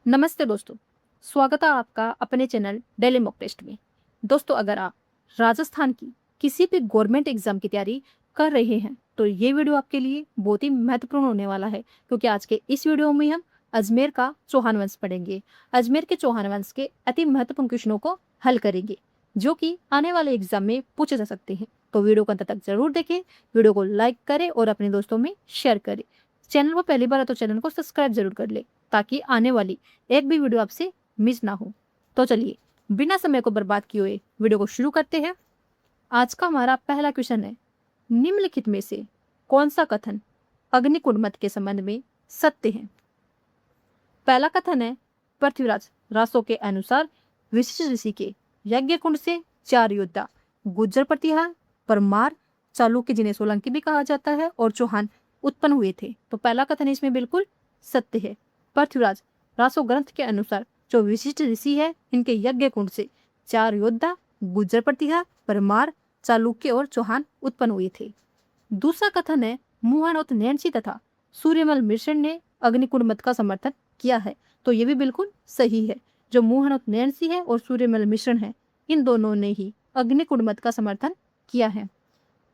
नमस्ते दोस्तों। स्वागत है आपका अपने चैनल डेली मॉक टेस्ट में। दोस्तों, अगर आप राजस्थान की किसी भी गवर्नमेंट एग्जाम की तैयारी कर रहे हैं तो ये वीडियो आपके लिए बहुत ही महत्वपूर्ण होने वाला है, क्योंकि आज के इस वीडियो में हम अजमेर का चौहान वंश पढ़ेंगे। अजमेर के चौहान वंश के अति महत्वपूर्ण क्वेश्चनों को हल करेंगे, जो कि आने वाले एग्जाम में पूछे जा सकते हैं। तो वीडियो को अंत तक जरूर देखें, वीडियो को लाइक करें और अपने दोस्तों में शेयर करें। चैनल पर पहली बार है तो चैनल को सब्सक्राइब जरूर कर ले, ताकि आने वाली एक भी वीडियो आपसे मिस ना हो। तो चलिए बिना समय को बर्बाद किए हुए वीडियो को शुरू करते हैं। आज का हमारा पहला क्वेश्चन है, निम्नलिखित में से कौन सा कथन अग्निकुंड मत के संबंध में सत्य है? पहला कथन है, पृथ्वीराज रासो के अनुसार विशिष्ट ऋषि के यज्ञ कुंड से 4 योद्धा गुज्जर प्रतिहार, परमार, चालुक्य जिन्हें सोलंकी भी कहा जाता है, और चौहान उत्पन्न हुए थे। तो पहला कथन इसमें बिल्कुल सत्य है। पृथ्वीराज रासो ग्रंथ के अनुसार जो विशिष्ट ऋषि है, इनके यज्ञ कुंड से 4 योद्धा गुज्जर प्रतिहार, परमार, चालुक्य और चौहान उत्पन्न हुए थे। दूसरा कथन है, मुहान और नैन्सी तथा सूर्यमल मिश्रण ने अग्निकुंड मत का समर्थन किया है। तो ये भी बिल्कुल सही है। जो मुहान और नैन्सी है और सूर्यमल मिश्रण है, इन दोनों ने ही अग्निकुंड मत का समर्थन किया है।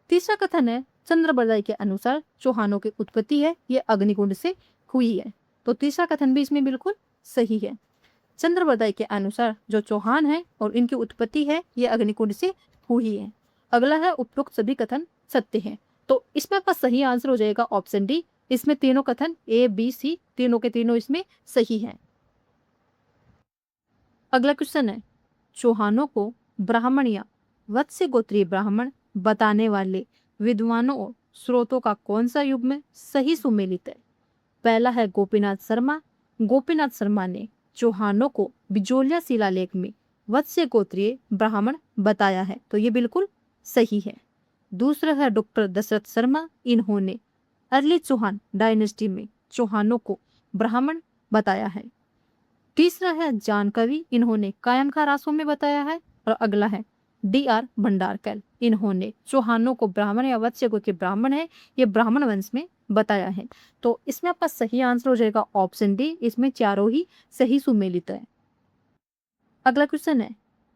तीसरा कथन है, चंद्रबरदाई के अनुसार चौहानों की उत्पत्ति है ये अग्निकुंड से हुई है। तो तीसरा कथन भी इसमें बिल्कुल सही है। चंद्रबरदाई के अनुसार जो चौहान है और इनकी उत्पत्ति है ये अग्निकुंड से हुई है। अगला है, उपरोक्त सभी कथन सत्य हैं। तो इसमें आपका सही आंसर हो जाएगा ऑप्शन डी। इसमें तीनों कथन ए बी सी तीनों के तीनों इसमें सही हैं। अगला क्वेश्चन है, चौहानों को ब्राह्मण या वत्स्य गोत्रीय ब्राह्मण बताने वाले विद्वानों और स्रोतों का कौन सा युग्म सही सुमेलित है? पहला है गोपीनाथ शर्मा। गोपीनाथ शर्मा ने चौहानों को बिजोलिया शिलालेख में वत्स्य गोत्रीय ब्राह्मण बताया है। तो ये बिल्कुल सही है। दूसरा है डॉक्टर दशरथ शर्मा। इन्होंने अर्ली चौहान डायनेस्टी में चौहानों को ब्राह्मण बताया है। तीसरा है जानकवि। इन्होंने कायनखा रासों में बताया है। और अगला है D.R. भंडारकर। इन्होंने चौहानों को ब्राह्मण या वत्स्य के ब्राह्मण है ये ब्राह्मण वंश में बताया है। तो इसमें आपका सही आंसर हो जाएगा ऑप्शन डी। इसमें चारों ही सही सुमेलित है। अगला क्वेश्चन है,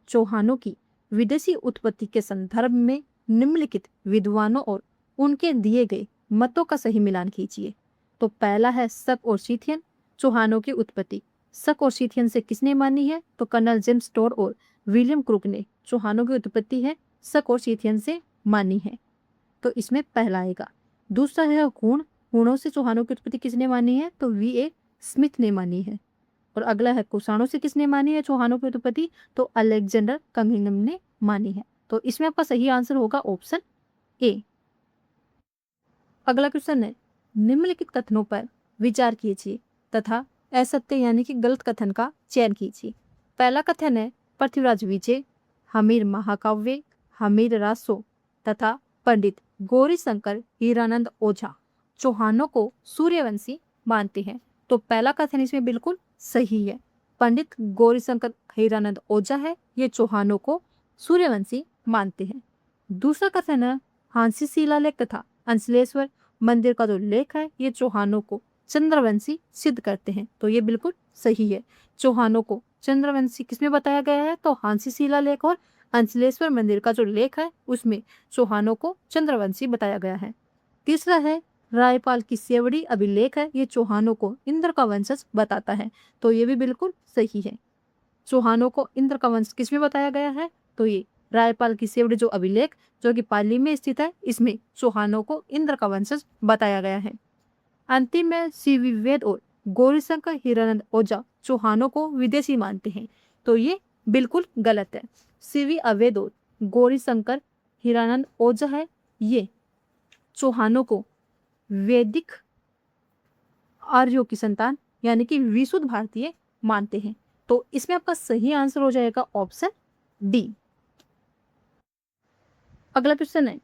चौहानों की विदेशी उत्पत्ति के संदर्भ में निम्नलिखित विद्वानों और उनके दिए गए मतों का सही मिलान कीजिए। तो पहला है शक और सीथियन। चौहानों की उत्पत्ति शक और सीथियन से किसने मानी है? तो कर्नल जेम्स टोर और विलियम क्रूक ने चौहानों की उत्पत्ति है शक और सीथियन से मानी है। तो इसमें पहला आएगा। दूसरा है हुण। हुणों से चौहानों की उत्पत्ति किसने मानी है? तो V.A. स्मिथ ने मानी है। और अगला है कुषाणों से किसने मानी है चौहानों की उत्पत्ति? तो अलेक्जेंडर कमिंगम ने मानी है। तो इसमें आपका सही आंसर होगा ऑप्शन ए। अगला क्वेश्चन है, निम्नलिखित कथनों पर विचार कीजिए तथा असत्य यानी कि गलत कथन का चयन कीजिए। पहला कथन है, पृथ्वीराज विजय, हमीर महाकाव्य, हमीर रासो तथा पंडित गौरीशंकर हीरानंद ओझा चौहानों को सूर्यवंशी मानते हैं। तो पहला कथन इसमें बिल्कुल सही है। पंडित गौरीशंकर हीरानंद ओझा है ये चौहानों को सूर्यवंशी मानते हैं। दूसरा कथन है, हांसी शिलालेख तथा अंचलेश्वर मंदिर का जो लेख है ये चौहानों को चंद्रवंशी सिद्ध करते हैं। तो ये बिल्कुल सही है। चौहानों को चंद्रवंशी किसमें बताया गया है? तो हांसी शिलालेख और अंचलेश्वर मंदिर का जो लेख है उसमें चौहानों को चंद्रवंशी बताया गया है। तीसरा है, रायपाल की सेवड़ी अभिलेख है ये चौहानों को इंद्र का वंशज बताता है। तो ये भी बिल्कुल सही है। चौहानों को इंद्र का वंश किसमें बताया गया है? तो ये रायपाल की सेवड़ी जो अभिलेख जो कि पाली में स्थित है इसमें चौहानों को इंद्र का वंशज बताया गया है। अंतिम में C.V. वेद और गौरीशंकर हीरानंद ओझा चौहानों को विदेशी मानते हैं। तो ये बिल्कुल गलत है। C.V. अवैध और गौरीशंकर हीरानंद ओझा है ये चौहानों को वैदिक आर्यों की संतान यानी कि विशुद्ध भारतीय मानते हैं। तो इसमें आपका सही आंसर हो जाएगा ऑप्शन डी। अगला क्वेश्चन है,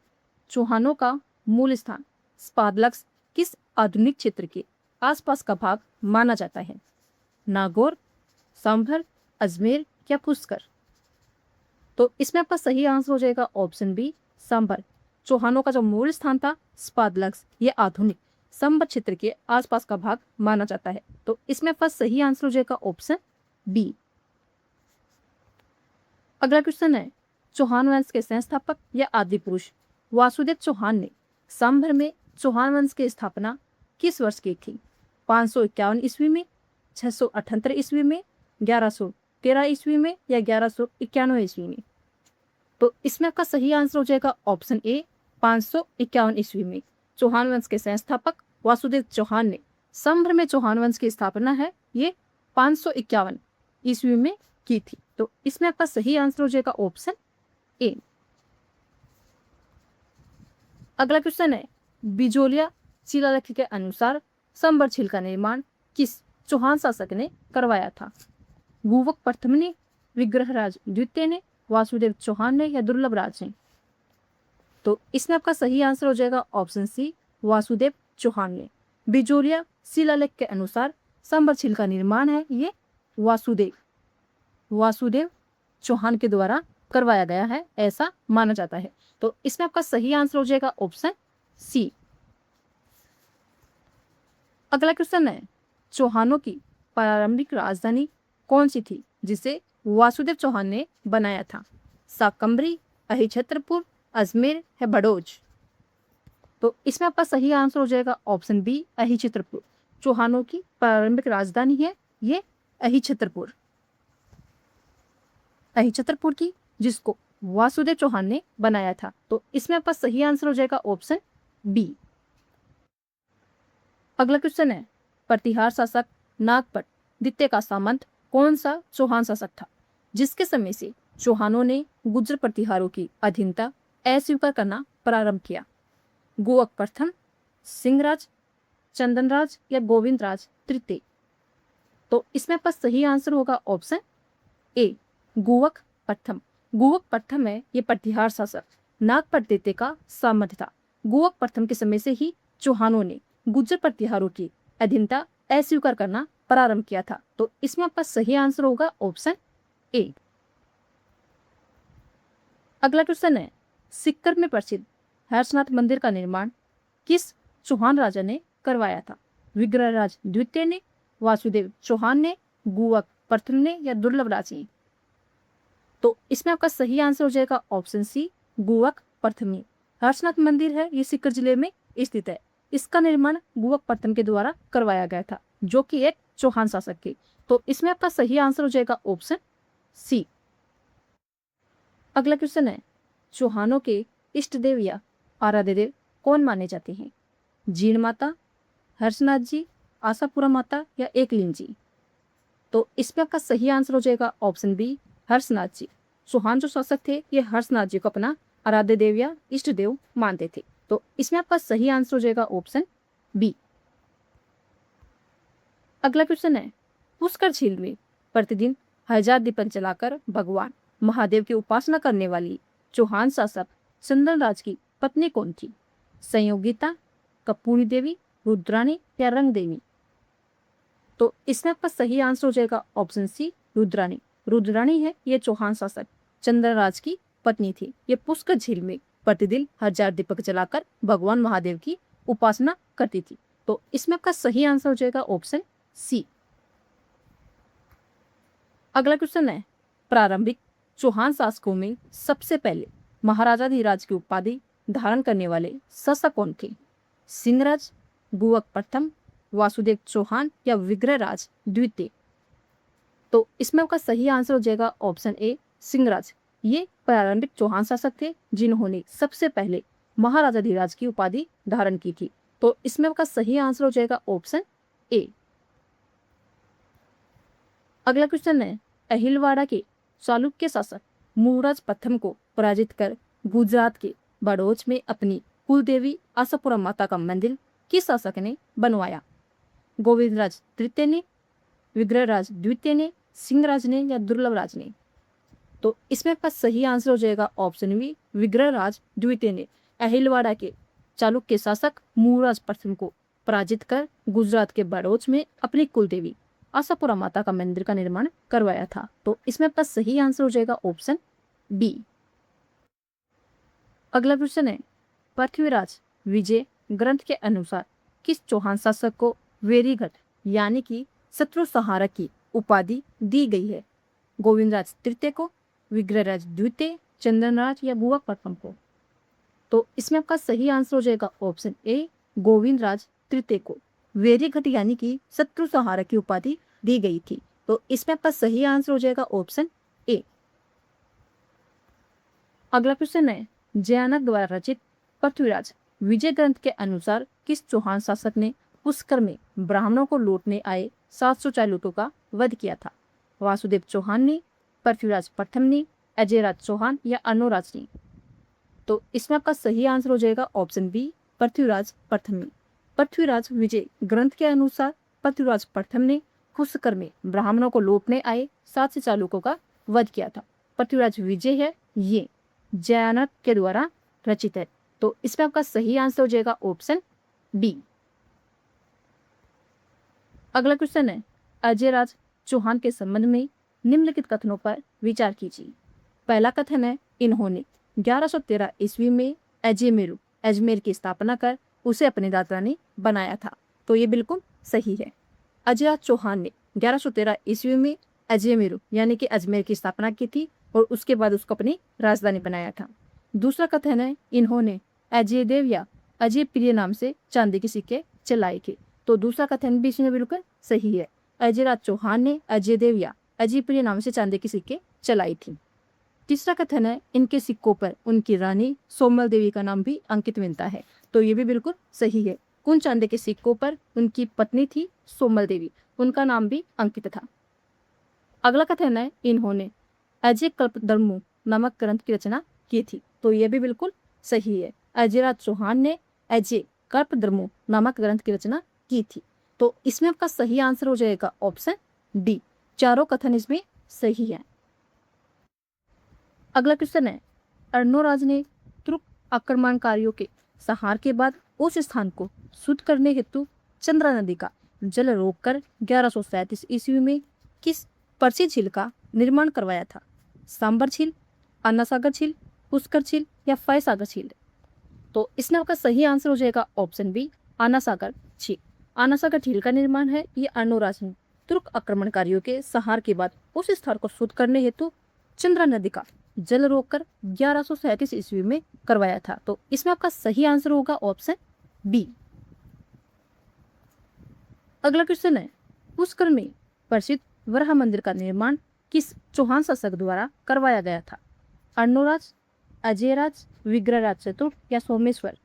चौहानों का मूल स्थान स्पादलक्स किस आधुनिक क्षेत्र के आसपास का भाग माना जाता है? नागौर, सांभर, अजमेर या पुष्कर? तो इसमें आपका सही आंसर हो जाएगा ऑप्शन बी, सांभर। चौहानों का जो मूल स्थान था स्पादलक्स ये आधुनिक संबद्ध क्षेत्र के आसपास का भाग माना जाता है। तो इसमें आपका सही आंसर हो जाएगा ऑप्शन बी। अगला क्वेश्चन है, चौहान वंश के संस्थापक या आदि पुरुष वासुदेव चौहान ने संभर में चौहान वंश की स्थापना किस वर्ष की थी? 551 ईस्वी में, 678 ईस्वी में, 1113 ईस्वी में या 1191 ईस्वी में? तो इसमें आपका सही आंसर हो जाएगा ऑप्शन ए, 551 ईस्वी में। चौहान वंश के संस्थापक वासुदेव चौहान ने संभ्र में चौहान वंश की स्थापना है ये 551 ईस्वी में की थी। तो इसमें आपका सही आंसर हो जाएगा ऑप्शन ए। अगला क्वेश्चन है, बिजोलिया शिलालेख के अनुसार संभर झील का निर्माण किस चौहान शासक ने करवाया था? गुवक प्रथम ने, विग्रहराज द्वितीय ने, वासुदेव चौहान ने या दुर्लभ राज ने? तो इसमें आपका सही आंसर हो जाएगा ऑप्शन सी, वासुदेव चौहान ने। बिजोलिया शिलालेख के अनुसार संभर झील का निर्माण है ये वासुदेव चौहान के द्वारा करवाया गया है, ऐसा माना जाता है। तो इसमें आपका सही आंसर हो जाएगा ऑप्शन सी। अगला क्वेश्चन है, चौहानों की प्रारंभिक राजधानी कौन सी थी जिसे वासुदेव चौहान ने बनाया था? शाकंभरी, अहिछत्रपुर, अजमेर है बड़ौज? तो इसमें आपका सही आंसर हो जाएगा ऑप्शन बी, अहिछत्रपुर। चौहानों की प्रारंभिक राजधानी है ये अहिछत्रपुर की, जिसको वासुदेव चौहान ने बनाया था। तो इसमें आपका सही आंसर हो जाएगा ऑप्शन बी। अगला क्वेश्चन है, प्रतिहार शासक नागपट द्वितीय का सामंत कौन सा चौहान शासक था जिसके समय से चौहानों ने गुर्जर प्रतिहारों की अधीनता अस्वीकार करना प्रारंभ किया? गुवक प्रथम, सिंहराज, चंदनराज या गोविंदराज तृतीय? तो इसमें आपका सही आंसर होगा ऑप्शन ए, गुवक प्रथम। गुवक प्रथम है ये प्रतिहार शासक नागपट द्वितीय का सामंत था। गुवक प्रथम के समय से ही चौहानों ने गुर्जर प्रतिहारों की अधीनता अस्वीकार करना प्रारंभ किया था। तो इसमें आपका सही आंसर होगा ऑप्शन ए। अगला क्वेश्चन है, सिक्कर में प्रसिद्ध हर्षनाथ मंदिर का निर्माण किस चौहान राजा ने करवाया था? विग्रहराज द्वितीय ने, वासुदेव चौहान ने, गुवक प्रथम ने या दुर्लभ राज ने? तो इसमें आपका सही आंसर हो जाएगा ऑप्शन सी, गुवक प्रथम। हर्षनाथ मंदिर है ये सिक्कर जिले में स्थित है। इसका निर्माण गुवक प्रथम के द्वारा करवाया गया था जो कि एक चौहान शासक थे। तो इसमें आपका सही आंसर हो जाएगा ऑप्शन सी। अगला क्वेश्चन है, चौहानों के इष्ट देव या आराध्य देव कौन माने जाते हैं? जीण माता, हर्षनाथ जी, आशापुरा माता या एकलिंग जी? तो इसमें आपका सही आंसर हो जाएगा ऑप्शन बी, हर्षनाथ जी। चौहान जो शासक थे ये हर्षनाथ जी को अपना आराध्य देव या इष्ट देव मानते थे। तो इसमें आपका सही आंसर हो जाएगा ऑप्शन बी। अगला क्वेश्चन है, पुष्कर झील में प्रतिदिन 1000 दीपक जलाकर भगवान महादेव की उपासना करने वाली चौहान शासक चंदनराज की पत्नी कौन थी? संयोगिता, कपूरी देवी, रुद्राणी या रंग देवी? तो इसमें आपका सही आंसर हो जाएगा ऑप्शन सी, रुद्राणी। रुद्राणी है ये चौहान शासक चंद्रराज की पत्नी थी। ये पुष्कर झील में प्रतिदिन 1000 दीपक जलाकर भगवान महादेव की उपासना करती थी। तो इसमें आपका सही आंसर हो जाएगा ऑप्शन सी। अगला क्वेश्चन है, प्रारंभिक चौहान शासकों में सबसे पहले महाराजाधिराज की उपाधि धारण करने वाले शासक कौन थे? सिंहराज, गुवक प्रथम, वासुदेव चौहान या विग्रहराज द्वितीय? तो इसमें आपका सही आंसर हो जाएगा ऑप्शन ए, सिंहराज। ये प्रारंभिक चौहान शासक थे जिन्होंने सबसे पहले महाराजाधिराज की उपाधि धारण की थी। तो इसमें आपका सही आंसर हो जाएगा ऑप्शन ए। अगला क्वेश्चन है, अहिलवाड़ा के चालुक्य शासक मुहराज प्रथम को पराजित कर गुजरात के बड़ौज में अपनी कुलदेवी आशापुरा माता का मंदिर किस शासक ने बनवाया? गोविंदराज तृतीय ने, विग्रहराज द्वितीय ने, सिंहराज ने या दुर्लभ राज ने? तो इसमें आपका सही आंसर हो जाएगा ऑप्शन बी, विग्रहराज द्वितीय ने अहिलवाड़ा के चालुक्य शासक मुहराज प्रथम को पराजित कर गुजरात के बड़ौज में अपनी कुलदेवी आशापुरा माता का मंदिर का निर्माण करवाया था। तो इसमें आपका सही आंसर हो जाएगा ऑप्शन बी। अगला क्वेश्चन है, पृथ्वीराज विजय ग्रंथ के अनुसार किस चौहान शासक को वेरीगढ़ यानी कि शत्रु संहारक की उपाधि दी गई है? गोविंदराज तृतीय को, विग्रहराज द्वितीय, चंद्रराज या बुआ प्रथम को? तो इसमें आपका सही आंसर हो जाएगा ऑप्शन ए, गोविंदराज तृतीय को वेरीगढ़ यानी कि शत्रु संहारक की उपाधि दी गई थी। तो इसमें आपका सही आंसर हो जाएगा ऑप्शन ए। अगला क्वेश्चन है, जयानक द्वारा रचित पृथ्वीराज विजय ग्रंथ के अनुसार किस चौहान शासक ने पुष्कर में ब्राह्मणों को लूटने आए 700 चालुक्यों का वध किया था? वासुदेव चौहान ने, पृथ्वीराज प्रथम ने, अजयराज चौहान या अनुराज ने? तो इसमें आपका सही आंसर हो जाएगा ऑप्शन बी, पृथ्वीराज प्रथम ने। पृथ्वीराज विजय ग्रंथ के अनुसार पृथ्वीराज प्रथम ने पुष्कर में ब्राह्मणों को लूटने आए 700 चालुक्यों का वध किया था। पृथ्वीराज विजय है ये जयानक के द्वारा रचित है। तो इसमें आपका सही आंसर हो जाएगा ऑप्शन बी। अगला क्वेश्चन है, अजयराज चौहान के संबंध में निम्नलिखित कथनों पर विचार कीजिए। पहला कथन है, इन्होंने 1113 ईस्वी में अजमेर की स्थापना कर उसे अपनी राजधानी बनाया था। तो ये बिल्कुल सही है। अजयराज चौहान ने 1113 ईस्वी में अजमेर यानी कि अजमेर की स्थापना की थी और उसके बाद उसको अपनी राजधानी बनाया था। दूसरा कथन है, इन्होंने अजय देव या अजय प्रिय नाम से चांदी के सिक्के चलाए थे। तो दूसरा कथन भी इसमें बिल्कुल सही है। अजयराज चौहान ने अजय देव या अजय प्रिय नाम से चांदी के सिक्के चलाई थी। तीसरा कथन है, इनके सिक्कों पर उनकी रानी सोमल देवी का नाम भी अंकित मिलता है। तो ये भी बिल्कुल सही है। उन चांदी के सिक्कों पर उनकी पत्नी थी सोमल देवी, उनका नाम भी अंकित था। अगला कथन है, इन्होंने अजय कल्पद्रुम नामक ग्रंथ की रचना की थी। तो यह भी बिल्कुल सही है। अजयराज चौहान ने अजय कल्पद्रुम नामक ग्रंथ की रचना की थी। तो इसमें आपका सही आंसर हो जाएगा ऑप्शन डी, चारों कथन इसमें सही है। अगला क्वेश्चन है, अर्णोराज ने तुर्क आक्रमणकारियों के संहार के बाद उस स्थान को शुद्ध करने हेतु चंद्रा नदी का जल रोककर 1137 ईस्वी में किस प्रसिद्ध झील का निर्माण करवाया था? सांबर झील, अन्नासागर झील, पुष्कर झील या फयसागर झील? तो इसमें आपका सही आंसर हो जाएगा ऑप्शन बी, अन्नासागर झील। अन्नासागर झील का निर्माण है ये अर्णोराज ने तुर्क आक्रमणकारियों के संहार के बाद उस स्थान को शुद्ध करने हेतु चंद्रा नदी का जल रोककर 1137 ईस्वी में करवाया था। तो इसमें आपका सही आंसर होगा ऑप्शन बी। अगला क्वेश्चन है, पुष्कर में प्रसिद्ध वराह मंदिर का निर्माण किस चौहान शासक द्वारा करवाया गया था? अर्णोराज, अजयराज, विग्रहराज चतुर्थ या सोमेश्वर?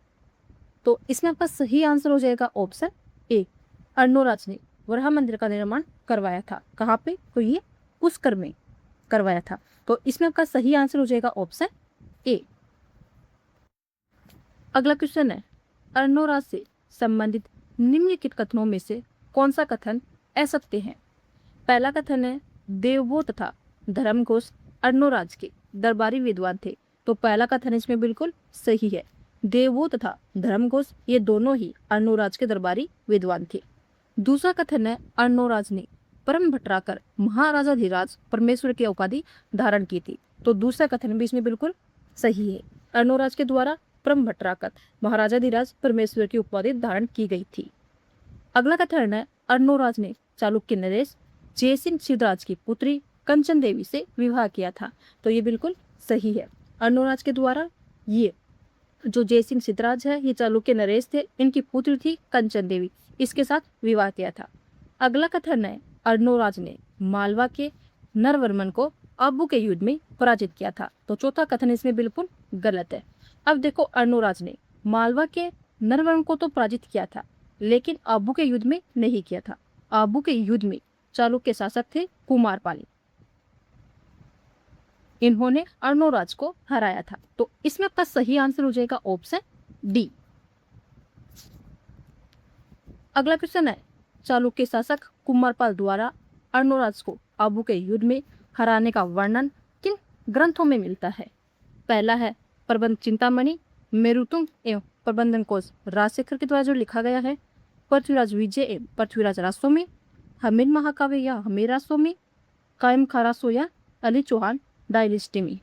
तो इसमें आपका सही आंसर हो जाएगा ऑप्शन ए, अर्णोराज ने वराह मंदिर का निर्माण करवाया था। कहाँ पे? तो ये पुष्कर में करवाया था। तो इसमें आपका सही आंसर हो जाएगा ऑप्शन ए। अगला क्वेश्चन है, अर्णोराज से संबंधित निम्नलिखित कथनों में से कौन सा कथन असत्य है? पहला कथन है, देववो तथा धर्मघोष अर्णोराज के दरबारी विद्वान थे। तो पहला कथन इसमें बिल्कुल सही है। देववो तथा धर्मघोष ये दोनों ही अर्णोराज के दरबारी विद्वान थे। दूसरा कथन है, अर्णोराज ने परम भट्टराकर महाराजाधिराज परमेश्वर की उपाधि धारण की थी। तो दूसरा कथन भी इसमें बिल्कुल सही है। अर्णोराज के द्वारा परम भट्टराकर महाराजाधिराज परमेश्वर की उपाधि धारण की गई थी। अगला कथन है, अर्णोराज ने चालुक्य नरेश जयसिंह सिद्धराज की पुत्री कंचन देवी से विवाह किया था। तो ये बिल्कुल सही है। अर्णोराज के द्वारा ये जो जयसिंह सिद्धराज है ये चालुक्य नरेश थे, इनकी पुत्री थी कंचन देवी, इसके साथ विवाह किया था। अगला कथन है, अर्णोराज ने मालवा के नरवर्मन को अब्बू के युद्ध में पराजित किया था। तो चौथा कथन इसमें बिल्कुल गलत है। अब देखो, अर्णोराज ने मालवा के नरवर्मन को तो पराजित किया था लेकिन अब्बू के युद्ध में नहीं किया था। अब्बू के युद्ध में चालुक्य शासक थे कुमारपाली, इन्होंने अर्णोराज को हराया था। तो इसमें आपका सही आंसर हो जाएगा ऑप्शन डी। अगला क्वेश्चन है, चालुक्य शासक कुमारपाल द्वारा अर्णोराज को अब्बू के युद्ध में हराने का वर्णन किन ग्रंथों में मिलता है? पहला है प्रबंध चिंतामणि, मेरुतुंग एवं प्रबंधन कोश राजशेखर के द्वारा जो लिखा गया है, पृथ्वीराज विजय एवं पृथ्वीराज रासोमी, हमीर महाकाव्य या हमीर रासोमी, कायम खारासो या अली चौहान डायलिस्टी में?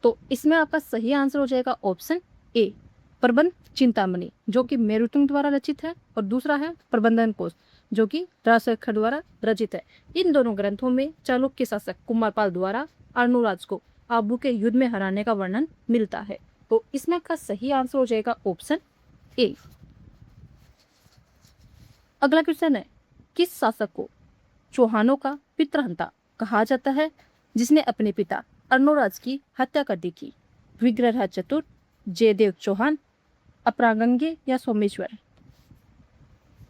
तो इसमें आपका सही आंसर हो जाएगा ऑप्शन ए, प्रबंध चिंतामणि जो कि मेरुतुंग द्वारा रचित है, और दूसरा है प्रबंधन कोश जो कि राजशेखर द्वारा रचित है। इन दोनों ग्रंथों में चालुक्य शासक कुमारपाल द्वारा अर्णोराज को आबू के युद्ध में हराने का वर्णन मिलता है। तो इसमें का सही आंसर हो जाएगा ऑप्शन ए। अगला क्वेश्चन है, किस शासक को चौहानों का पितृहंता कहा जाता है जिसने अपने पिता अर्णोराज की हत्या कर दी थी? विग्रहराज चतुर्थ, जयदेव चौहान, अपरागंगे या सोमेश्वर?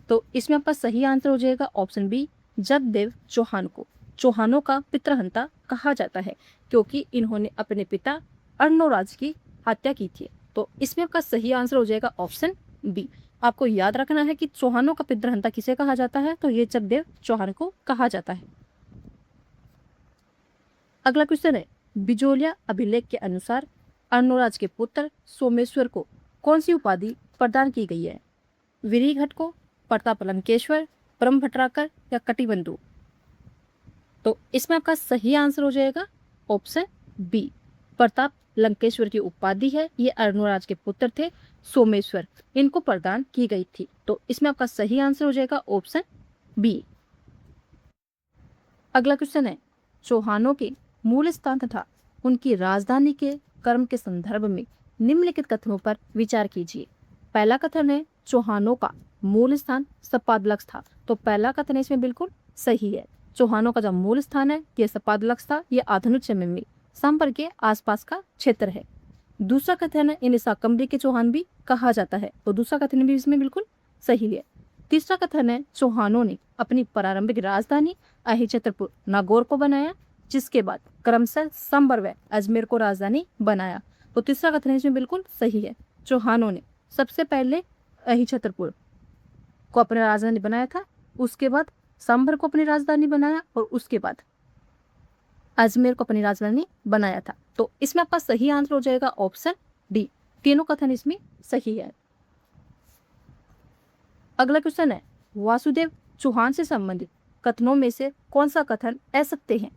तो इसमें आपका सही आंसर हो जाएगा ऑप्शन बी, जगदेव चौहान को चौहानों का पितृहंता कहा जाता है क्योंकि इन्होंने अपने पिता अर्णोराज की हत्या की थी। तो इसमें आपका सही आंसर हो जाएगा ऑप्शन बी। आपको याद रखना है कि चौहानों का पितृहंता किसे कहा जाता है, तो ये जगदेव चौहान को कहा जाता है। अगला क्वेश्चन है, बिजोलिया अभिलेख के अनुसार अर्णोराज के पुत्र सोमेश्वर को कौन सी उपाधि प्रदान की गई है? वीरीघट को, प्रताप लंकेश्वर, परम भट्टराकर या कटिबंधु? तो इसमें आपका सही आंसर हो जाएगा ऑप्शन बी, प्रताप लंकेश्वर की उपाधि है, ये अर्णोराज के पुत्र थे सोमेश्वर, इनको प्रदान की गई थी। तो इसमें आपका सही आंसर हो जाएगा ऑप्शन बी। अगला क्वेश्चन है, चौहानों के मूल स्थान तथा उनकी राजधानी के कर्म के संदर्भ में निम्नलिखित कथनों पर विचार कीजिए। पहला कथन है, चौहानों का मूल स्थान सपादलक्ष था। तो पहला कथन इसमें बिल्कुल सही है। चौहानों का जो मूल स्थान है ये सपादलक्ष था, ये आधुनिक समय में संपर्क के आसपास का क्षेत्र है। दूसरा कथन है, इन्हें शाकंभरी के चौहान भी कहा जाता है। तो दूसरा कथन भी इसमें बिल्कुल सही है। तीसरा कथन है, चौहानों ने अपनी प्रारंभिक राजधानी अहिछत्रपुर नागौर को बनाया, जिसके बाद क्रमशः संबर व अजमेर को राजधानी बनाया। तो तीसरा कथन इसमें बिल्कुल सही है। चौहानों ने सबसे पहले अहिछत्रपुर को अपनी राजधानी बनाया था, उसके बाद संभर को अपनी राजधानी बनाया और उसके बाद अजमेर को अपनी राजधानी बनाया था। तो इसमें आपका सही आंसर हो जाएगा ऑप्शन डी, तीनों कथन इसमें सही है। अगला क्वेश्चन है, वासुदेव चौहान से संबंधित कथनों में से कौन सा कथन असत्य है?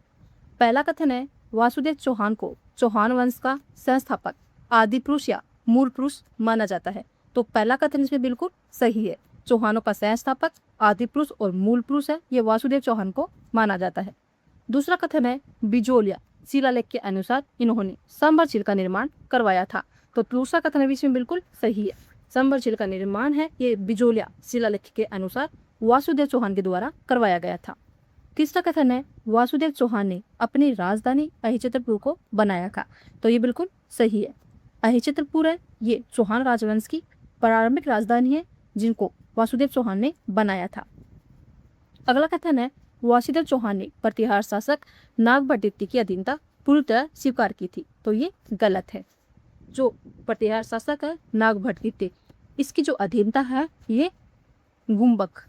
पहला कथन है, वासुदेव चौहान को चौहान वंश का संस्थापक, आदि पुरुष या मूल पुरुष माना जाता है। तो पहला कथन इसमें बिल्कुल सही है। चौहानों का संस्थापक, आदि पुरुष और मूल पुरुष है, ये वासुदेव चौहान को माना जाता है। दूसरा कथन है, बिजोलिया शिलालेख के अनुसार इन्होंने संबर झील का निर्माण करवाया था। तो दूसरा कथन भी इसमें बिल्कुल सही है। संबर झील का निर्माण है ये बिजोलिया शिलालेख के अनुसार वासुदेव चौहान के द्वारा करवाया गया था। तीसरा कथन है, वासुदेव चौहान ने अपनी राजधानी अहिछत्रपुर को बनाया था। तो ये बिल्कुल सही है। अहिछत्रपुर है ये चौहान राजवंश की प्रारंभिक राजधानी है जिनको वासुदेव चौहान ने बनाया था। अगला कथन है, वासुदेव चौहान ने प्रतिहार शासक नागभट्टित्य की अधीनता पूरी तरह स्वीकार की थी। तो ये गलत है। जो प्रतिहार शासक है नागभट्टित्य, इसकी जो अधीनता है ये गुम्बक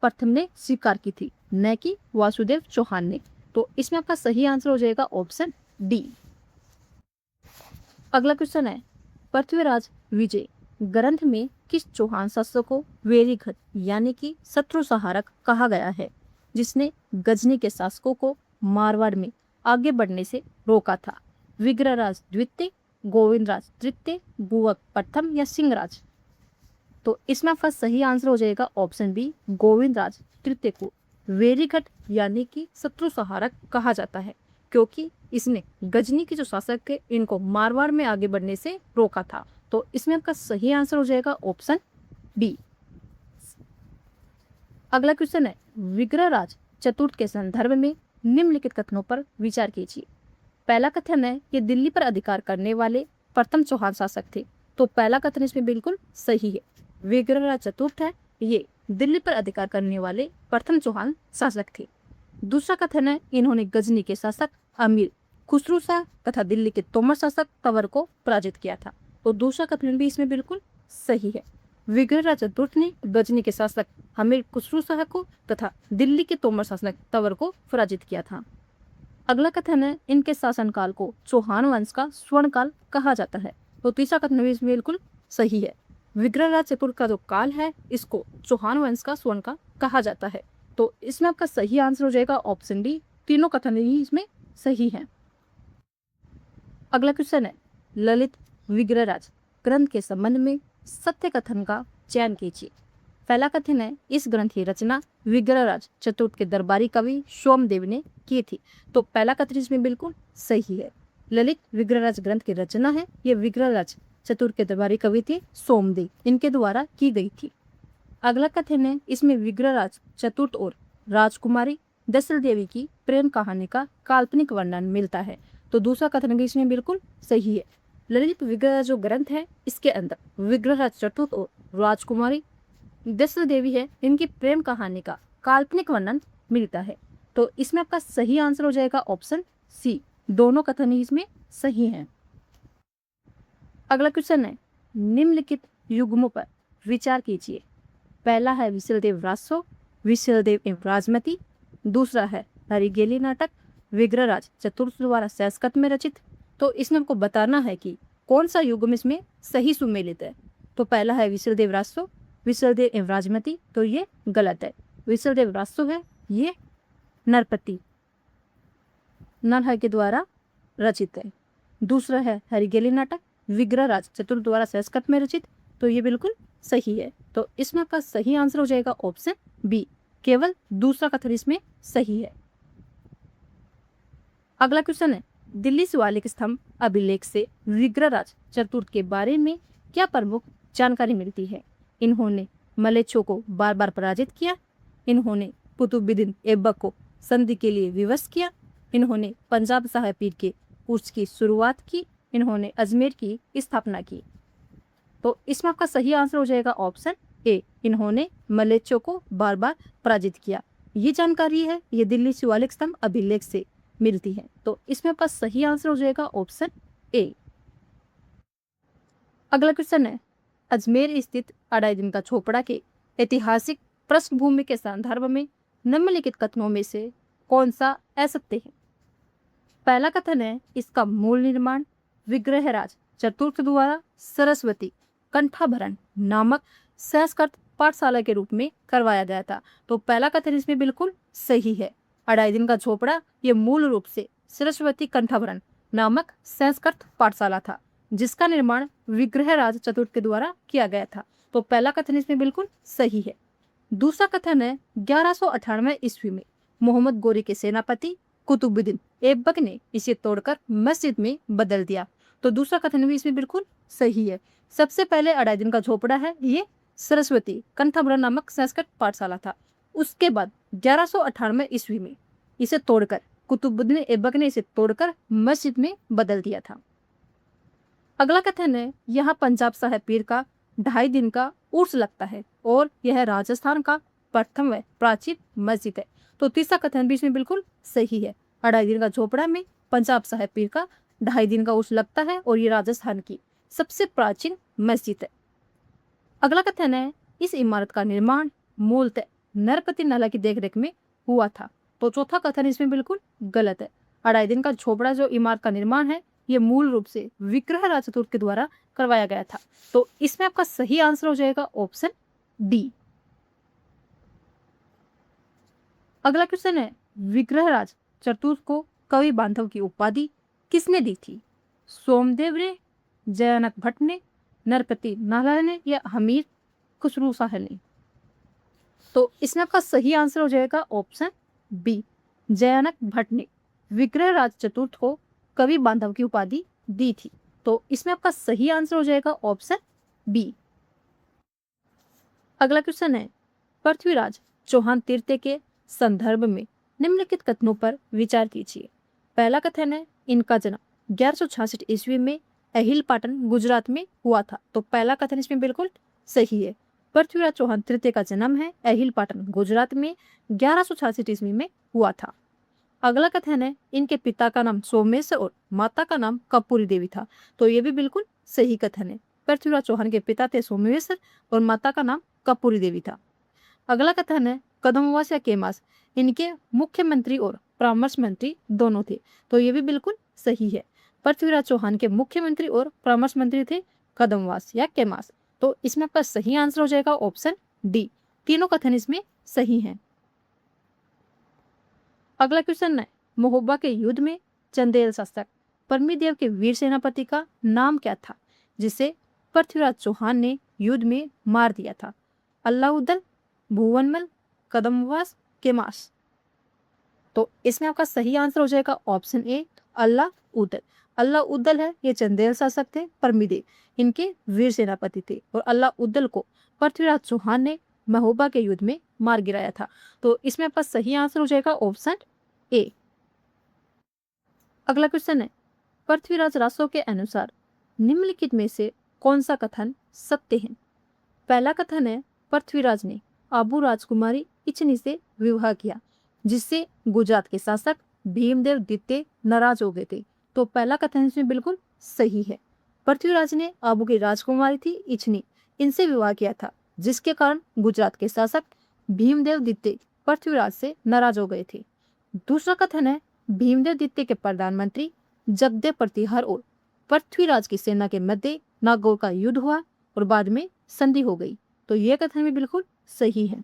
प्रथम ने स्वीकार की थी, न कि वासुदेव चौहान ने। तो इसमें आपका सही आंसर हो जाएगा ऑप्शन डी। अगला क्वेश्चन है, पृथ्वीराज विजय ग्रंथ में किस चौहान शासक को वेरीघट यानी कि शत्रु संहारक कहा गया है, जिसने गजनी के शासकों को मारवाड़ में आगे बढ़ने से रोका था? विग्रहराज द्वितीय, गोविंदराज तृतीय, बुवक प्रथम या सिंहराज? तो इसमें आपका सही आंसर हो जाएगा ऑप्शन बी, गोविंदराज तृतीय को वेरीघट यानी कि शत्रु संहारक कहा जाता है क्योंकि इसने गजनी के जो शासक थे इनको मारवाड़ में आगे बढ़ने से रोका था। तो इसमें आपका सही आंसर हो जाएगा ऑप्शन बी। अगला क्वेश्चन है, विग्रहराज चतुर्थ के संदर्भ में निम्नलिखित कथनों पर विचार कीजिए। पहला कथन है कि दिल्ली पर अधिकार करने वाले प्रथम चौहान शासक थे। तो पहला कथन इसमें बिल्कुल सही है। विग्रहराज चतुर्थ है ये दिल्ली पर अधिकार करने वाले प्रथम चौहान शासक थे। दूसरा कथन है, इन्होंने गजनी के शासक अमीर खुसरू शाह तथा दिल्ली के तोमर शासक तंवर को पराजित किया था। तो दूसरा कथन भी इसमें बिल्कुल सही है। विग्रहराज चतुर्थ ने गजनी के शासक अमीर खुसरू शाह को तथा दिल्ली के तोमर शासक तंवर को पराजित किया था। अगला कथन है, इनके शासनकाल को चौहान वंश का स्वर्णकाल कहा जाता है। तो तीसरा कथन भी इसमें बिल्कुल सही है। विग्रहराज चतुर्थ का जो काल है इसको चौहान वंश का स्वर्णकाल कहा जाता है। तो इसमें आपका सही आंसर हो जाएगा ऑप्शन डी, तीनों कथन ही इसमें सही है। अगला क्वेश्चन है, ललित विग्रहराज ग्रंथ के संबंध में सत्य कथन का चयन कीजिए। पहला कथन है, इस ग्रंथ की रचना विग्रहराज चतुर्थ के दरबारी कवि सोमदेव ने की थी। तो पहला कथन इसमें बिल्कुल सही है। ललित विग्रहराज ग्रंथ की रचना है, ये विग्रहराज चतुर्थ के दरबारी कवि थे सोमदेव, इनके द्वारा की गई थी। अगला कथन है, इसमें विग्रहराज चतुर्थ और राजकुमारी दशरथ देवी की प्रेम कहानी का काल्पनिक वर्णन मिलता है। तो दूसरा कथन भी इसमें बिल्कुल सही है। ललित विग्रहराज जो ग्रंथ है, इसके अंदर विग्रहराज चतुर्थ और राजकुमारी दशरथ देवी है, इनकी प्रेम कहानी का काल्पनिक वर्णन मिलता है। तो इसमें आपका सही आंसर हो जाएगा ऑप्शन सी, दोनों कथन ही इसमें सही हैं। अगला क्वेश्चन है, निम्नलिखित युग्मों पर विचार कीजिए। पहला है विशलदेव राजसो, विशलदेव एवं राजमती। दूसरा है हरिगेली नाटक, विग्रहराज चतुर्थ द्वारा संस्कृत में रचित। तो इसमें आपको बताना है कि कौन सा युग्म इसमें सही सुमेलित है। तो पहला है विशलदेव राजसो, विशलदेव एवं राजमती, तो ये गलत है। विशलदेव राजसो है, ये नरपति नरहर के द्वारा रचित है। दूसरा है हरिगेली नाटक, विग्रहराज चतुर्थ द्वारा संस्कृत में रचित, तो ये बिल्कुल सही है। तो इसमें आपका सही आंसर हो जाएगा ऑप्शन बी, केवल दूसरा कथन इसमें सही है। अगला क्वेश्चन है, दिल्ली शिवालिक स्तंभ अभिलेख से विग्रहराज चतुर्थ के बारे में क्या प्रमुख जानकारी मिलती है। इन्होंने मलेच्छों को बार बार पराजित किया, इन्होंने कुतुबुद्दीन ऐबक को संधि के लिए विवश किया, इन्होंने पंजाब साहिब पीर के उर्स की शुरुआत की, इन्होंने अजमेर की स्थापना की। तो इसमें आपका सही आंसर हो जाएगा ऑप्शन ए, इन्होंने मलेच्छों को बार बार पराजित किया। ये जानकारी है, ये दिल्ली शिवालिक स्तंभ अभिलेख से मिलती है। तो इसमें आपका सही आंसर हो जाएगा ऑप्शन ए। अगला क्वेश्चन है, अजमेर स्थित अडाई का झोपड़ा के ऐतिहासिक पृष्ठभूमि के संदर्भ में निम्नलिखित कथनों में से कौन सा असत्य है। पहला कथन है, इसका मूल निर्माण विग्रहराज चतुर्थ द्वारा सरस्वती कंठाभरण नामक संस्कृत पाठशाला के रूप में करवाया गया था। तो पहला कथन इसमें बिल्कुल सही है। अढ़ाई दिन का झोपड़ा ये मूल रूप से सरस्वती कंठाभरण नामक संस्कृत पाठशाला था, जिसका निर्माण विग्रहराज चतुर्थ के द्वारा किया गया था। तो पहला कथन इसमें बिल्कुल सही है। दूसरा कथन है, 1198 ईस्वी में मोहम्मद गोरी के सेनापति कुतुबुद्दीन ऐबक ने इसे तोड़कर मस्जिद में बदल दिया। तो दूसरा कथन भी इसमें बिल्कुल सही है। सबसे पहले अढ़ाई दिन का झोपड़ा है, ये सरस्वती कंठाभरण नामक संस्कृत पाठशाला था। उसके बाद 1198 ईस्वी में इसे तोड़कर कुतुबुद्दीन ऐबक ने इसे तोड़कर मस्जिद में बदल दिया था। अगला कथन है, यहाँ पंजाब साहिब पीर का 2.5 दिन का उर्स लगता है और यह राजस्थान का प्रथम व प्राचीन मस्जिद है। तो तीसरा कथन भी इसमें बिल्कुल सही है। अढ़ाई दिन का झोपड़ा में पंजाब साहिब पीर का 2.5 दिन का उर्स लगता है और ये राजस्थान की सबसे प्राचीन मस्जिद है। अगला कथन है, इस इमारत का निर्माण मूलतः नरपति नाला की देखरेख में हुआ था। तो चौथा कथन इसमें बिल्कुल गलत है। अढ़ाई दिन का झोपड़ा जो इमारत का निर्माण है, ये मूल रूप से विग्रहराज चतुर्थ के द्वारा करवाया गया था। तो इसमें आपका सही आंसर हो जाएगा ऑप्शन डी। अगला क्वेश्चन है, विग्रहराज चतुर्थ को कवि बांधव की उपाधि किसने दी थी। सोमदेव ने, जयानक भट्ट ने, नरपति नालाल ने या हमीर खुसरू शाह ने। तो इसमें आपका सही आंसर हो जाएगा ऑप्शन बी, जयानक भट्ट ने विग्रहराज चतुर्थ को कवि बांधव की उपाधि दी थी। तो इसमें आपका सही आंसर हो जाएगा ऑप्शन बी। अगला क्वेश्चन है, पृथ्वीराज चौहान तृतीय के संदर्भ में निम्नलिखित कथनों पर विचार कीजिए। पहला कथन है, इनका जन्म 1166 ईस्वी में अहिलपाटन गुजरात में हुआ था। तो पहला कथन इसमें बिल्कुल सही है। पृथ्वीराज चौहान तृतीय का जन्म है अहिलपाटन गुजरात में 1166 ईस्वी में हुआ था। अगला कथन है, इनके पिता का नाम सोमेश्वर और माता का नाम कपूरी देवी था। तो ये भी बिल्कुल सही कथन है। पृथ्वीराज चौहान के पिता थे सोमेश्वर और माता का नाम कपूरी देवी था। अगला कथन है, कदमवास या केमास इनके मुख्यमंत्री और परामर्श मंत्री दोनों थे। तो ये भी बिल्कुल सही है। पृथ्वीराज चौहान के मुख्यमंत्री और परामर्श मंत्री थे कदमवास या केमास। तो इसमें आपका सही आंसर हो जाएगा ऑप्शन डी, तीनों कथन इसमें सही हैं। अगला क्वेश्चन है, महोबा के युद्ध में चंदेल शासक परमीदेव के वीर सेनापति का नाम क्या था, जिसे पृथ्वीराज चौहान ने युद्ध में मार दिया था? अलाउद्दीन, भुवनमल, कदम्बास, केमास। तो इसमें आपका सही आंसर हो जाएगा ऑप्शन ए, अलाउद्दीन। अलाउद्दीन है ये चंदेल शासक थे, परमिदेव इनके वीर सेनापति थे, और अलाउद्दीन को पृथ्वीराज चौहान ने महोबा के युद्ध में मार गिराया था। तो इसमें आपका सही आंसर हो जाएगा ऑप्शन ए। अगला क्वेश्चन है, पृथ्वीराज रासो के अनुसार निम्नलिखित में से कौन सा कथन सत्य है? पहला कथन है, पृथ्वीराज ने आबू राजकुमारी इच्छनी से विवाह किया, जिससे गुजरात के शासक भीमदेव द्वितीय नाराज हो गए थे। तो पहला कथन इसमें बिल्कुल सही है। पृथ्वीराज ने आबू की राजकुमारी थी इच्छनी, इनसे विवाह किया था, जिसके कारण गुजरात के शासक भीमदेव द्वितीय पृथ्वीराज से नाराज हो गए थे। दूसरा कथन है, भीमदेव द्वितीय के प्रधानमंत्री जगदेव प्रतिहार और पृथ्वीराज की सेना के मध्य नागौर का युद्ध हुआ और बाद में संधि हो गई। तो यह कथन भी बिल्कुल सही है।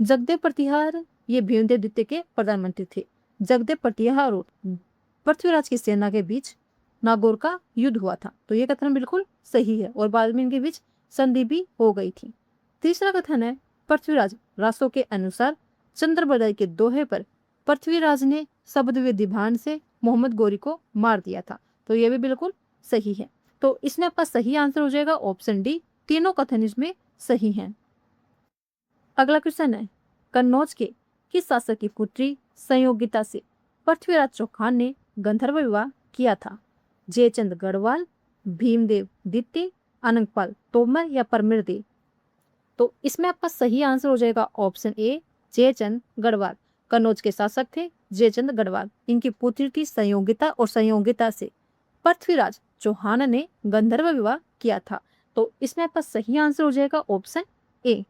जगदेव प्रतिहार ये भीमदेव द्वितीय के प्रधानमंत्री थे। जगदेव प्रतिहार और पृथ्वीराज की सेना के बीच नागौर का युद्ध हुआ था। तो यह कथन बिल्कुल सही है, और बाद में इनके बीच संधि भी हो गई थी। तीसरा कथन है, पृथ्वीराज रासो के अनुसार चंद्रबरदाई के दोहे पर पृथ्वीराज ने शब्दवेदी भान से मोहम्मद गौरी को मार दिया था। तो यह भी बिल्कुल सही है। तो इसमें आपका सही आंसर हो जाएगा ऑप्शन डी, तीनों कथन इसमें सही हैं। अगला क्वेश्चन है, कन्नौज के किस शासक की पुत्री संयोगिता से पृथ्वीराज चौहान ने गंधर्व विवाह किया था? जयचंद गढ़वाल, भीमदेव द्वितीय, अनंगपाल तोमर या परमिरदेव? तो इसमें आपका सही आंसर हो जाएगा ऑप्शन ए, जयचंद गढ़वाल। कन्नौज के शासक थे जयचंद गढ़वाल, इनकी पुत्री थी संयोगिता, और संयोगिता से पृथ्वीराज चौहान ने गंधर्व विवाह किया था। तो इसमें आपका सही आंसर हो जाएगा ऑप्शन ए।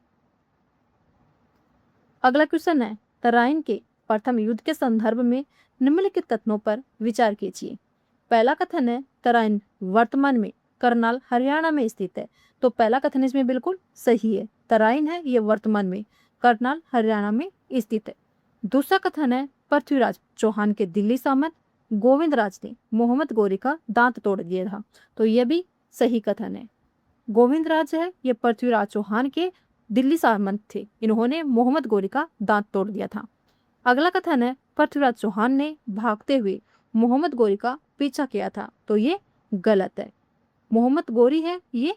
अगला क्वेश्चन है, तराइन के प्रथम युद्ध के संदर्भ में निम्नलिखित कथनों पर विचार कीजिए। पहला कथन है, तराइन वर्तमान में करनाल हरियाणा में स्थित है। तो पहला कथन इसमें बिल्कुल सही है। तराइन है ये वर्तमान में करनाल हरियाणा में स्थित है। दूसरा कथन है, पृथ्वीराज चौहान के दिल्ली सामंत गोविंद राज ने मोहम्मद गौरी का दांत तोड़ दिया था। तो यह भी सही कथन है। गोविंद राज है ये पृथ्वीराज चौहान के दिल्ली सामंत थे, इन्होंने मोहम्मद गौरी का दांत तोड़ दिया था। अगला कथन है, पृथ्वीराज चौहान ने भागते हुए मोहम्मद गौरी का पीछा किया था। तो ये गलत है। मोहम्मद गौरी है ये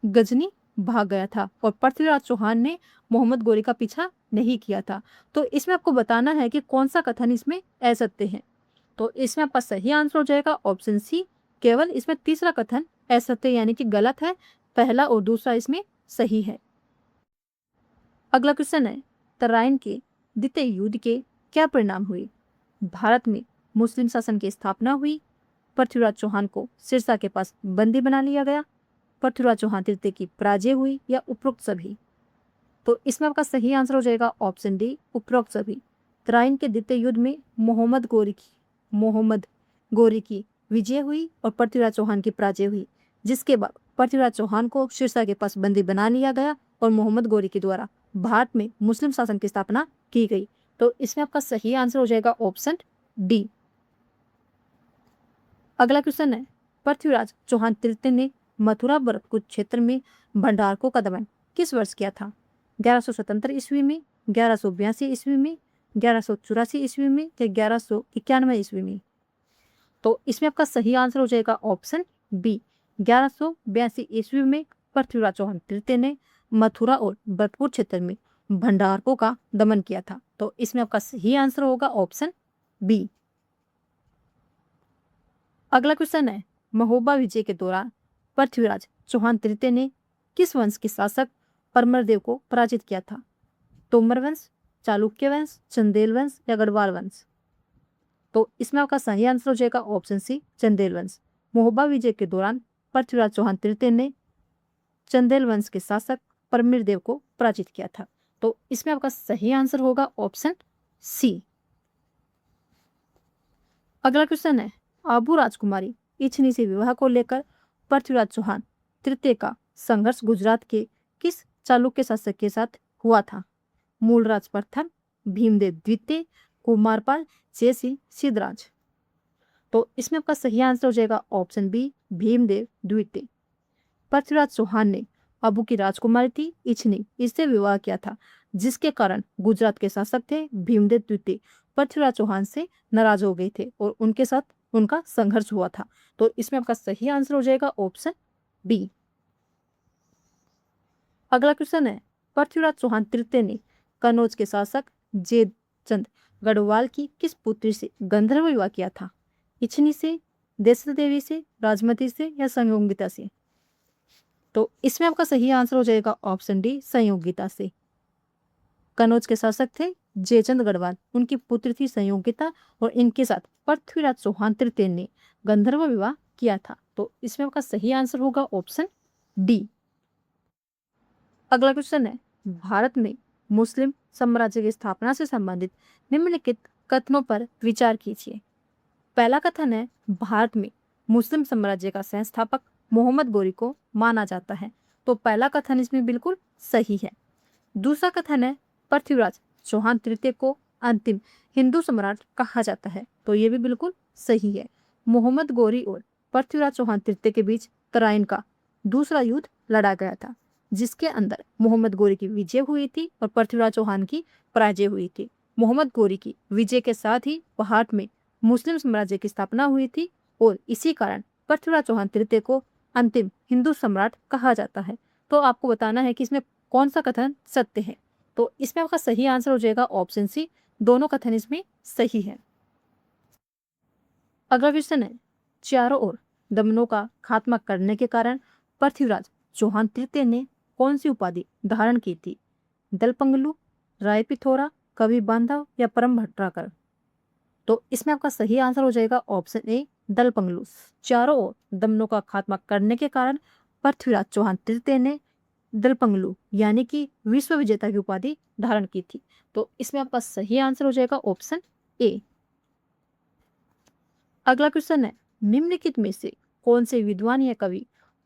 गजनी भाग गया था, और पृथ्वीराज चौहान ने मोहम्मद गौरी का पीछा नहीं किया था। तो इसमें आपको बताना है कि कौन सा कथन इसमें असत्य है। तो इसमें आपका सही आंसर हो जाएगा ऑप्शन सी, केवल इसमें तीसरा कथन असत्य यानी कि गलत है, पहला और दूसरा इसमें सही है। अगला क्वेश्चन है, तराइन के द्वितीय युद्ध के क्या परिणाम हुए? भारत में मुस्लिम शासन की स्थापना हुई, पृथ्वीराज चौहान को सिरसा के पास बंदी बना लिया गया, पृथ्वीराज चौहान तृतीय की पराजय हुई, या उपरोक्त सभी? तो इसमें आपका सही आंसर हो जाएगा ऑप्शन डी, उपरोक्त सभी। तराइन के द्वितीय युद्ध में मोहम्मद गौरी की विजय हुई और पृथ्वीराज चौहान की पराजय हुई, जिसके बाद पृथ्वीराज चौहान को सिरसा के पास बंदी बना लिया गया और मोहम्मद गौरी के द्वारा भारत में मुस्लिम शासन की स्थापना की गई। तो इसमें आपका सही आंसर हो जाएगा ऑप्शन डी। अगला क्वेश्चन है, पृथ्वीराज चौहान तृतीय ने मथुरा भरतपुर क्षेत्र में भंडारकों का दमन किस वर्ष किया था? 1177 ईस्वी में, 1182 ईस्वी में, 1184 ईस्वी में, या 1191 ईस्वी में? तो इसमें आपका सही आंसर हो जाएगा ऑप्शन बी, 1182 ईस्वी में पृथ्वीराज चौहान तृतीय ने मथुरा और भरतपुर क्षेत्र में भंडारकों का दमन किया था। तो इसमें आपका सही आंसर होगा ऑप्शन बी। अगला क्वेश्चन है, महोबा विजय के दौरान पृथ्वीराज चौहान तृतीय ने किस वंश के शासक परमरदेव को पराजित किया था? तोमर वंश, चालुक्य वंश, चंदेल वंश, या गढ़वाल वंश? तो इसमें आपका सही आंसर हो जाएगा ऑप्शन सी, चंदेल वंश। महोबा विजय के दौरान पृथ्वीराज चौहान तृतीय ने चंदेल वंश के शासक परमिरदेव को पराजित किया था। तो इसमें आपका सही आंसर होगा ऑप्शन सी। अगला क्वेश्चन है, आबू राजकुमारी इच्छनी से विवाह को लेकर पृथ्वीराज चौहान तृतीय का संघर्ष गुजरात के किस चालुक्य शासक के साथ हुआ था? मूलराज प्रथम, भीमदेव द्वितीय, कुमारपाल, जयसिंह सिद्धराज? तो इसमें आपका सही आंसर हो जाएगा ऑप्शन बी, भीमदेव द्वितीय। पृथ्वीराज चौहान ने अबू की राजकुमारी थी इच्छनी, इससे विवाह किया था, जिसके कारण गुजरात के शासक थे भीमदेव द्वितीय पृथ्वीराज चौहान से नाराज हो गए थे और उनके साथ उनका संघर्ष हुआ था। तो इसमें आपका सही आंसर हो जाएगा ऑप्शन बी। अगला क्वेश्चन है, पृथ्वीराज चौहान तृतीय ने कन्नौज के शासक जयचंद गढ़वाल की किस पुत्री से गंधर्व विवाह किया था? इच्छनी से, देशा देवी से, राजमती से या संयोगिता से? तो इसमें आपका सही आंसर हो जाएगा ऑप्शन डी, संयोगिता से। कन्नौज के शासक थे जयचंद गढ़वाल, उनकी पुत्री थी संयोगिता और इनके साथ पृथ्वीराज चौहान तृतीय ने गंधर्व विवाह किया था। तो इसमें आपका सही आंसर होगा ऑप्शन डी। अगला क्वेश्चन है, भारत में मुस्लिम साम्राज्य की स्थापना से संबंधित निम्नलिखित कथनों पर विचार कीजिए। पहला कथन है, भारत में मुस्लिम साम्राज्य का संस्थापक मोहम्मद गोरी को माना जाता है। तो पहला कथन इसमें बिल्कुल सही है। दूसरा कथन है, पृथ्वीराज चौहान तृतीय को अंतिम हिंदू सम्राट कहा जाता है। तो ये भी बिल्कुल सही है। मोहम्मद गोरी और पृथ्वीराज चौहान तृतीय के बीच तराइन का दूसरा युद्ध लड़ा गया था, जिसके अंदर मोहम्मद गोरी की विजय हुई थी और पृथ्वीराज चौहान की पराजय हुई थी। मोहम्मद गोरी की विजय के साथ ही भारत में मुस्लिम साम्राज्य की स्थापना हुई थी और इसी कारण पृथ्वीराज चौहान तृतीय को अंतिम हिंदू सम्राट कहा जाता है। तो आपको बताना है कि इसमें कौन सा कथन सत्य है। तो इसमें आपका सही आंसर हो जाएगा ऑप्शन सी, दोनों कथन इसमें सही है। अगला क्वेश्चन है, चारों ओर दमनों का खात्मा करने के कारण पृथ्वीराज चौहान तृतीय ने कौन सी उपाधि धारण की थी? दलपंगलु, राय पिथौरा, कवि बांधव या परम भट्टारकर? तो इसमें आपका सही आंसर हो जाएगा ऑप्शन ए, दलपंगलु। चारों ओर दमनों का खात्मा करने के कारण पृथ्वीराज चौहान तृतीय ने दलपंगलु यानी कि विश्व विजेता की उपाधि धारण की थी। तो इसमें आपका सही आंसर हो जाएगा ऑप्शन ए। अगला क्वेश्चन है, निम्नलिखित में से कौन से विद्वान या कवि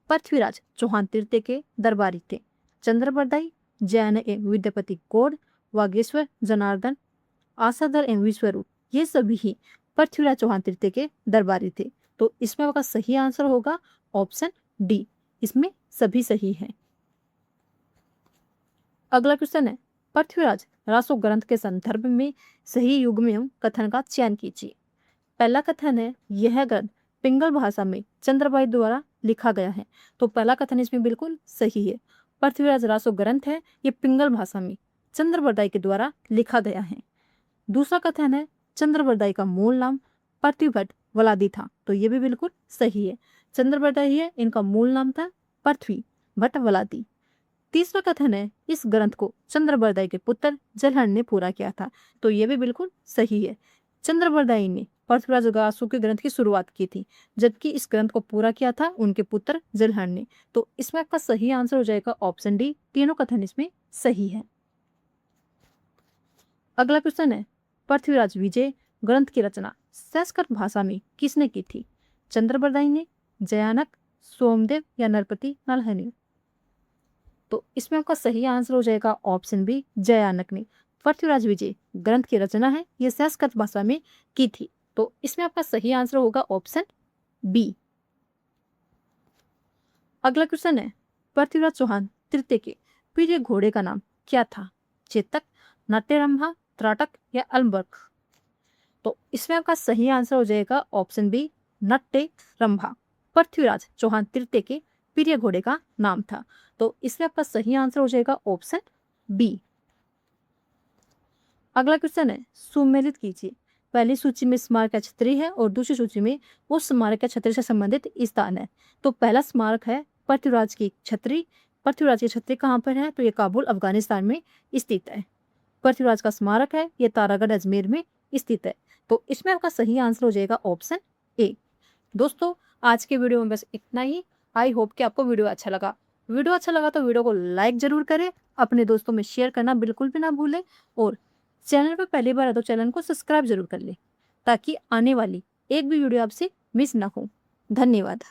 पृथ्वीराज चौहान तृतीय के दरबारी थे? चंद्रबरदाई, जैन एवं विद्यापति गौड़, वागेश्वर जनार्दन, आसाधर एवं विश्वरूप, ये सभी ही पृथ्वीराज चौहान तृतीय के दरबारी थे। तो इसमें आपका सही आंसर होगा ऑप्शन डी, इसमें सभी सही है। अगला क्वेश्चन है, पृथ्वीराज रासो ग्रंथ के संदर्भ में सही युग्म एवं कथन का चयन कीजिए। पहला कथन है, यह ग्रंथ पिंगल भाषा में चंद्रबाई द्वारा लिखा गया है। तो पहला कथन इसमें बिल्कुल सही है। पृथ्वीराज रासो ग्रंथ है, ये पिंगल भाषा में चंद्रबरदाई के द्वारा लिखा गया है। दूसरा कथन है, चंद्रबरदाई का मूल नाम पृथ्वीभट्ट वलादी था। तो ये भी बिल्कुल सही है। चंद्रबरदाई है, इनका मूल नाम था पृथ्वीभट्ट वलादी। तीसरा कथन है, इस ग्रंथ को चंद्रबरदाई के पुत्र जलहन ने पूरा किया था। तो ये भी बिल्कुल सही है। चंद्रबरदाई ने पृथ्वीराज रासो के ग्रंथ की शुरुआत की थी, जबकि इस ग्रंथ को पूरा किया था उनके पुत्र जलहन ने। तो इसमें आपका सही आंसर हो जाएगा ऑप्शन डी, तीनों कथन इसमें सही है। अगला क्वेश्चन है, पृथ्वीराज विजय ग्रंथ की रचना संस्कृत भाषा में किसने की थी? चंद्रबरदाई ने, जयानक, सोमदेव या नरपति नलहनी? तो इसमें आपका सही आंसर हो जाएगा ऑप्शन बी, जयानक ने पृथ्वीराज विजय ग्रंथ की रचना है ये संस्कृत भाषा में की थी। तो इसमें आपका सही आंसर होगा ऑप्शन बी। अगला क्वेश्चन है, पृथ्वीराज चौहान तृतीय के प्रिय घोड़े का नाम क्या था? चेतक, नाट्यरंभा, त्राटक या अलबर्क? तो इसमें आपका सही आंसर हो जाएगा ऑप्शन बी, नाट्यरंभा पृथ्वीराज चौहान तृतीय के प्रिय घोड़े का नाम था। तो इसमें आपका सही आंसर हो जाएगा ऑप्शन बी। अगला क्वेश्चन है, सुमेलित कीजिए। पहली सूची में स्मारक या छतरी है और दूसरी सूची में उस स्मारक या छतरी से संबंधित स्थान है। तो पहला स्मारक है पृथ्वीराज की छतरी। पृथ्वीराज की छतरी कहाँ पर है? तो ये काबुल अफगानिस्तान में स्थित है। पृथ्वीराज का स्मारक है ये तारागढ़ अजमेर में स्थित है। तो इसमें आपका सही आंसर हो जाएगा ऑप्शन ए। दोस्तों आज के वीडियो में बस इतना ही। आई होप कि आपको वीडियो अच्छा लगा। वीडियो अच्छा लगा तो वीडियो को लाइक जरूर करें, अपने दोस्तों में शेयर करना बिल्कुल भी ना भूलें और चैनल पर पहली बार है तो चैनल को सब्सक्राइब जरूर कर लें ताकि आने वाली एक भी वीडियो आपसे मिस ना हो। धन्यवाद।